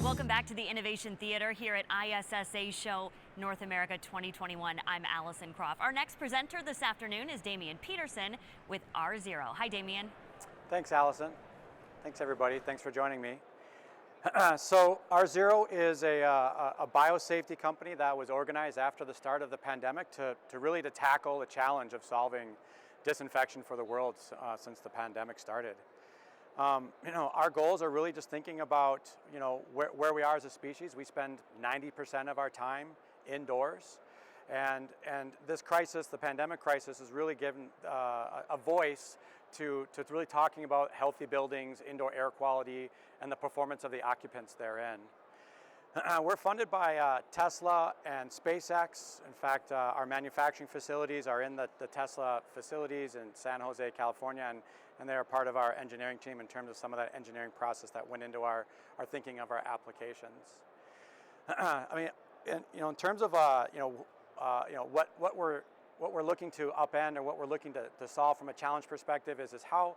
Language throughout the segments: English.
Welcome back to the Innovation Theater here at ISSA Show North America 2021. I'm Allison Croft. Our next presenter this afternoon is Damian Peterson with R0. Hi, Damian. Thanks, Allison. Thanks, everybody. Thanks for joining me. So R0 is a biosafety company that was organized after the start of the pandemic to tackle the challenge of solving disinfection for the world since the pandemic started. Our goals are really just thinking about, where we are as a species. We spend 90% of our time indoors, and this crisis, the pandemic crisis, has really given a voice to really talking about healthy buildings, indoor air quality, and the performance of the occupants therein. We're funded by Tesla and SpaceX. In fact, our manufacturing facilities are in the Tesla facilities in San Jose, California, and they are part of our engineering team in terms of some of that engineering process that went into our thinking of our applications. In terms of what we're looking to upend or what we're looking to solve from a challenge perspective is how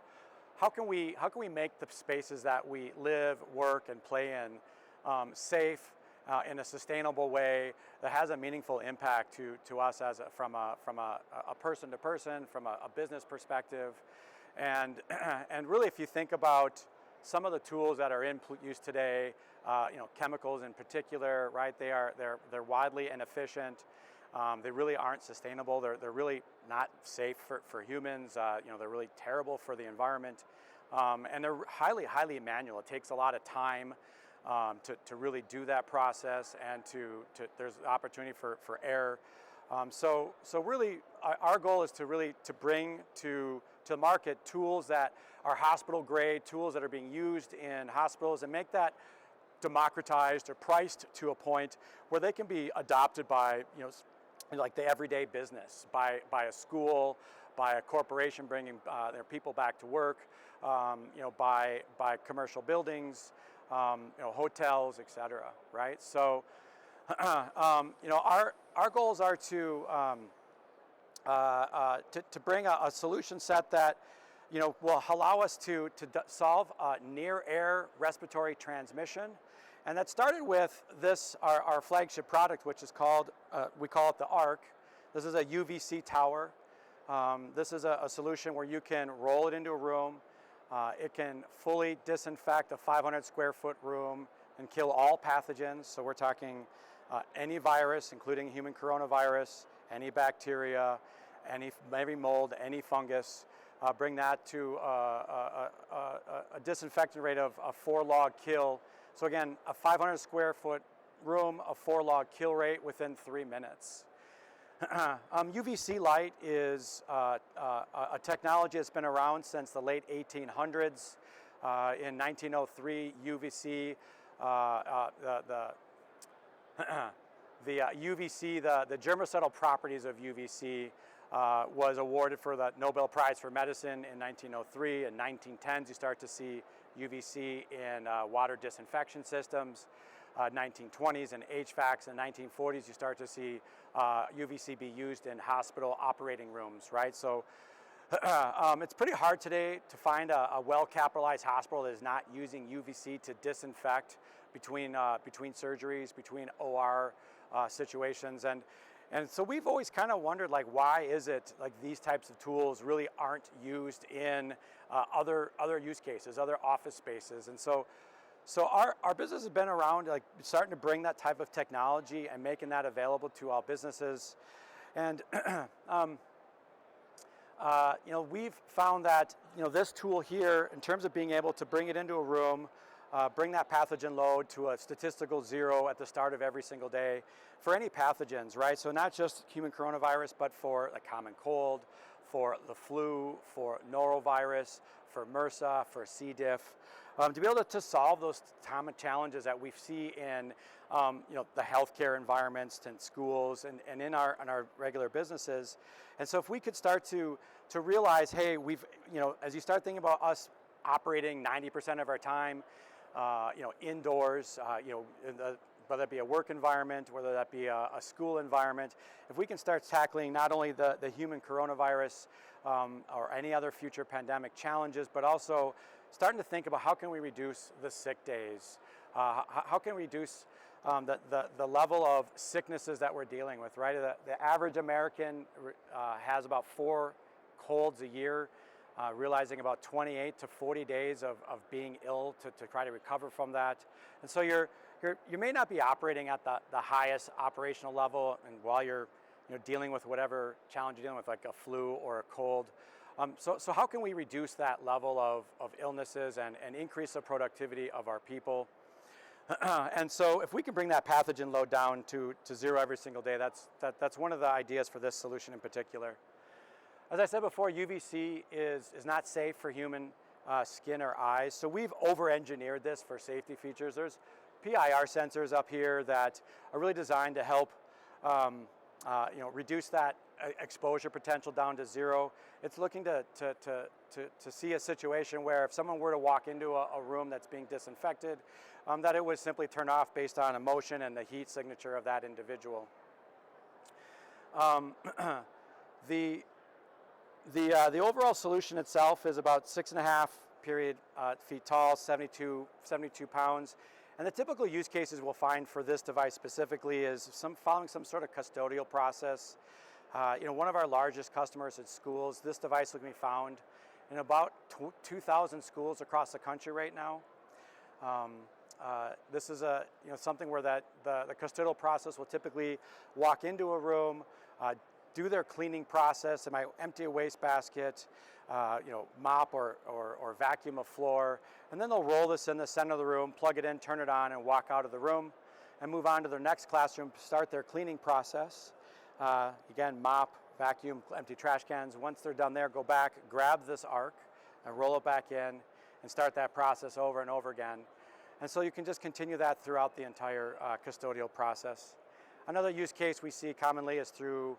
can we make the spaces that we live, work, and play in safe in a sustainable way that has a meaningful impact to us from a person to person, from a business perspective, and really, if you think about some of the tools that are in use today, chemicals in particular, right? They're widely inefficient. They really aren't sustainable. They're really not safe for humans. They're really terrible for the environment, and they're highly manual. It takes a lot of time to really do that process, and there's opportunity for error. So really, our goal is to bring to market tools that are hospital grade, tools that are being used in hospitals, and make that democratized or priced to a point where they can be adopted by, like the everyday business, by a school, by a corporation bringing their people back to work, by commercial buildings, hotels, etc. Right? So, our goals are to bring a solution set that will allow us to solve near air respiratory transmission, and that started with this our flagship product, which is called we call it the ARC. This is a Uvc Tower. This is a solution where you can roll it into a room. It can fully disinfect a 500 square foot room and kill all pathogens. So we're talking any virus, including human coronavirus, any bacteria, any mold, any fungus. Bring that to a disinfectant rate of a 4-log kill. So again, a 500 square foot room, a 4-log kill rate within 3 minutes. UVC light is a technology that's been around since the late 1800s. In 1903, UVC, the UVC, the germicidal properties of UVC was awarded for the Nobel Prize for Medicine in 1903. In 1910s, you start to see UVC in water disinfection systems. 1920s and HVACs. In the 1940s, you start to see UVC be used in hospital operating rooms, right? So it's pretty hard today to find a well-capitalized hospital that is not using UVC to disinfect between surgeries, between OR situations, and so we've always kind of wondered, like, why is it like these types of tools really aren't used in other use cases, other office spaces, and so our business has been around, like, starting to bring that type of technology and making that available to all businesses. And we've found that this tool here, in terms of being able to bring it into a room, bring that pathogen load to a statistical 0 at the start of every single day for any pathogens, right? So not just human coronavirus, but for the common cold, for the flu, for norovirus, for MRSA, for C. diff. To be able to solve those common challenges that we see in the healthcare environments and schools and in our regular businesses. And so if we could start to realize, hey, as you start thinking about us operating 90% of our time indoors, whether that be a work environment, whether that be a school environment, if we can start tackling not only the human coronavirus or any other future pandemic challenges, but also starting to think about how can we reduce the sick days, how can we reduce the level of sicknesses that we're dealing with, right? The average American has about 4 colds a year, realizing about 28 to 40 days of being ill to try to recover from that. And so you may not be operating at the highest operational level, and while you're dealing with whatever challenge you're dealing with, like a flu or a cold. So how can we reduce that level of illnesses and increase the productivity of our people? And so if we can bring that pathogen load down to 0 every single day, that's one of the ideas for this solution in particular. As I said before, UVC is not safe for human skin or eyes, so we've over-engineered this for safety features. There's PIR sensors up here that are really designed to help reduce that exposure potential down to 0. It's looking to see a situation where if someone were to walk into a room that's being disinfected, that it would simply turn off based on emotion and the heat signature of that individual. The overall solution itself is about 6.5 feet tall, 72 pounds. And the typical use cases we'll find for this device specifically is following some sort of custodial process. One of our largest customers is schools. This device will be found in about 2,000 schools across the country right now. This is something where the custodial process will typically walk into a room, do their cleaning process. They might empty a wastebasket, mop or vacuum a floor, and then they'll roll this in the center of the room, plug it in, turn it on, and walk out of the room, and move on to their next classroom, start their cleaning process. Again, mop, vacuum, empty trash cans. Once they're done there, go back, grab this arc, and roll it back in, and start that process over and over again. And so you can just continue that throughout the entire custodial process. Another use case we see commonly is through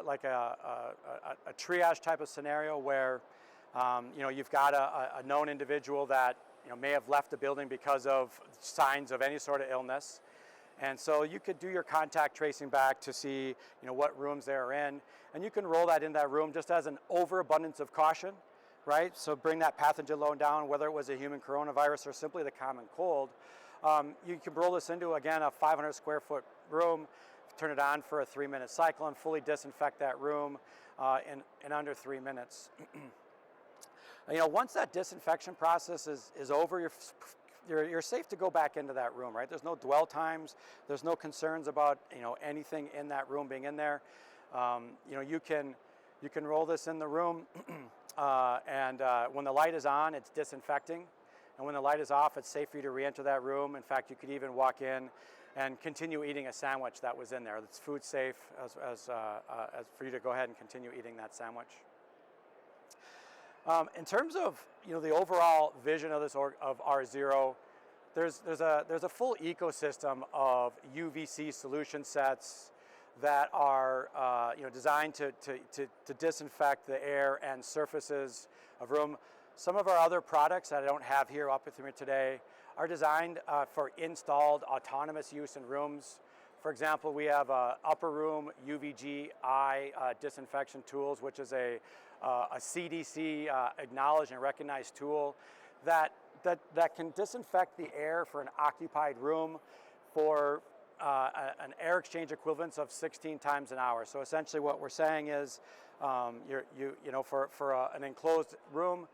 like a triage type of scenario where you've got a known individual that may have left the building because of signs of any sort of illness, and so you could do your contact tracing back to see what rooms they're in, and you can roll that in that room just as an overabundance of caution, right? So bring that pathogen load down, whether it was a human coronavirus or simply the common cold. You can roll this into, again, a 500 square foot room, turn it on for a 3-minute cycle, and fully disinfect that room in under 3 minutes. Once that disinfection process is over, you're safe to go back into that room, right? There's no dwell times. There's no concerns about anything in that room being in there. You can roll this in the room, and when the light is on, it's disinfecting, and when the light is off, it's safe for you to re-enter that room. In fact, you could even walk in and continue eating a sandwich that was in there. It's food safe as for you to go ahead and continue eating that sandwich. In terms of the overall vision of this of R0, there's a full ecosystem of UVC solution sets that are designed to disinfect the air and surfaces of room. Some of our other products that I don't have here up with me today are designed for installed autonomous use in rooms. For example, we have upper room Uvgi disinfection tools, which is a CDC acknowledged and recognized tool that can disinfect the air for an occupied room for an air exchange equivalence of 16 times an hour. So essentially, what we're saying is, for an enclosed room,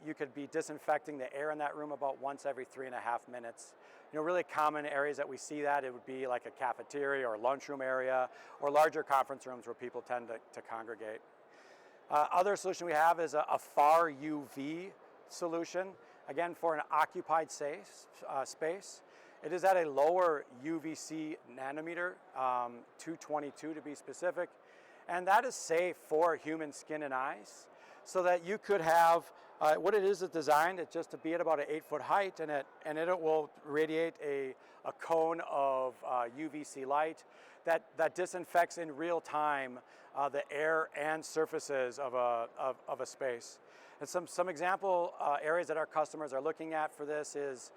you could be disinfecting the air in that room about once every 3.5 minutes. Really common areas that we see that, it would be like a cafeteria or lunchroom area or larger conference rooms where people tend to congregate. Other solution we have is a far UV solution, again for an occupied space. It is at a lower UVC nanometer, 222 to be specific, and that is safe for human skin and eyes, so that you could have What it is designed, it's just to be at about an 8-foot height, and it will radiate a cone of UVC light that disinfects in real time the air and surfaces of a space. And some example areas that our customers are looking at for this is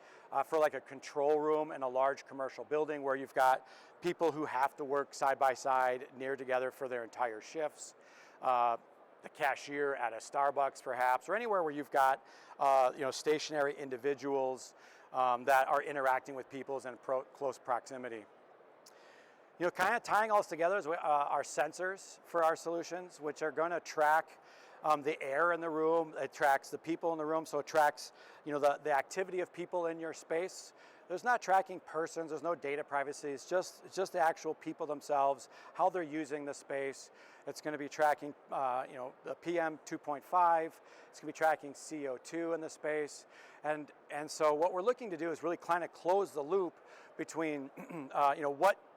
for like a control room in a large commercial building where you've got people who have to work side by side near together for their entire shifts. The cashier at a Starbucks perhaps, or anywhere where you've got stationary individuals that are interacting with people in close proximity. Kind of tying all this together is our sensors for our solutions, which are going to track the air in the room. It tracks the people in the room, so it tracks the activity of people in your space. There's not tracking persons, there's no data privacy, it's just the actual people themselves, how they're using the space. It's going to be tracking the PM 2.5, it's going to be tracking CO2 in the space, and so what we're looking to do is really kind of close the loop between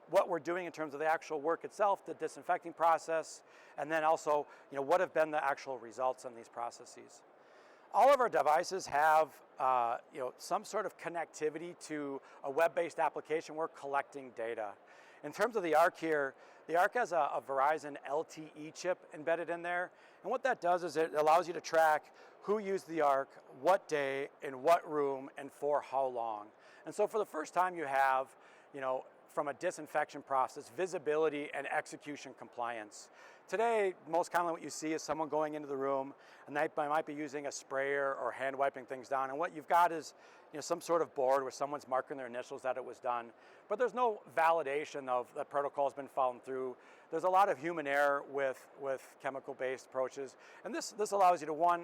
what we're doing in terms of the actual work itself, the disinfecting process, and then also what have been the actual results in these processes. All of our devices have some sort of connectivity to a web-based application. We're collecting data. In terms of the ARC here, the ARC has a Verizon LTE chip embedded in there, and what that does is it allows you to track who used the ARC, what day, in what room, and for how long. And so for the first time you have, from a disinfection process, visibility and execution compliance. Today, most commonly what you see is someone going into the room and they might be using a sprayer or hand wiping things down, and what you've got is some sort of board where someone's marking their initials that it was done, but there's no validation of the protocol's been followed through. There's a lot of human error with chemical-based approaches, and this allows you to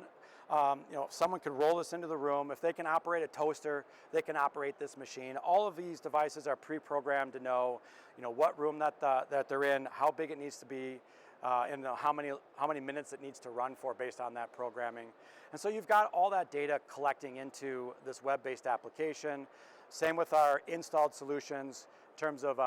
someone could roll this into the room. If they can operate a toaster, they can operate this machine. All of these devices are pre-programmed to know, what room that they're in, how big it needs to be, and how many minutes it needs to run for based on that programming. And so you've got all that data collecting into this web-based application. Same with our installed solutions in terms of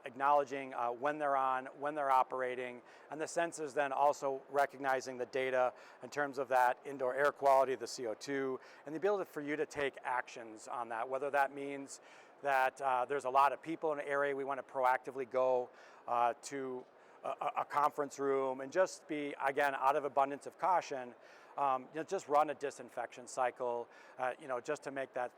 acknowledging when they're on, when they're operating, and the sensors then also recognizing the data in terms of that indoor air quality, the CO2, and the ability for you to take actions on that, whether that means that there's a lot of people in an area, we want to proactively go to a conference room and just be, again, out of abundance of caution, just run a disinfection cycle, just to make that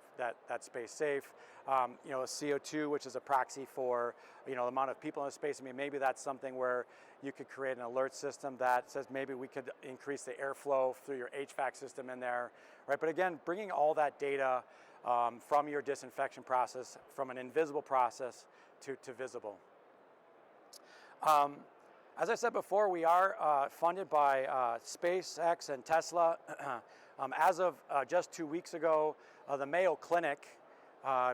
space safe. CO2, which is a proxy for the amount of people in the space. I mean, maybe that's something where you could create an alert system that says maybe we could increase the airflow through your HVAC system in there, right? But again, bringing all that data from your disinfection process, from an invisible process to visible. As I said before, we are funded by SpaceX and Tesla. As of just 2 weeks ago, the Mayo Clinic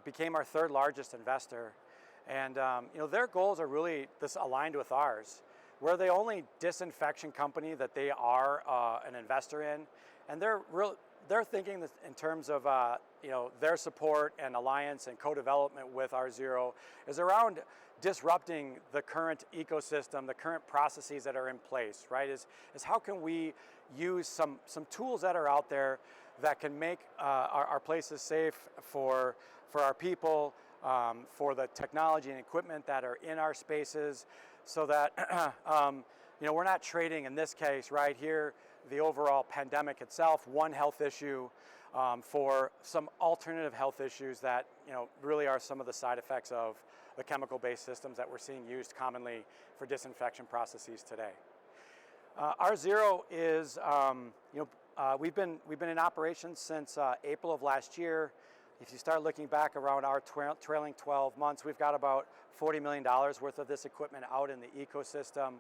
became our third largest investor. And their goals are really aligned with ours. We're the only disinfection company that they are an investor in. And they're thinking in terms of their support and alliance and co-development with R0 is around disrupting the current ecosystem, the current processes that are in place, right? Is how can we use some tools that are out there that can make our places safe for our people, for the technology and equipment that are in our spaces, so that we're not trading, in this case right here, the overall pandemic itself, one health issue, for some alternative health issues that really are some of the side effects of the chemical-based systems that we're seeing used commonly for disinfection processes today. R0 is, we've been in operation since April of last year. If you start looking back around our trailing 12 months, we've got about $40 million worth of this equipment out in the ecosystem.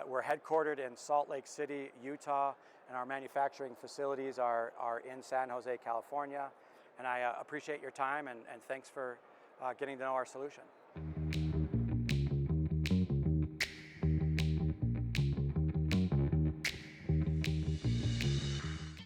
We're headquartered in Salt Lake City, Utah, and our manufacturing facilities are in San Jose, California. And I appreciate your time, and thanks for getting to know our solution.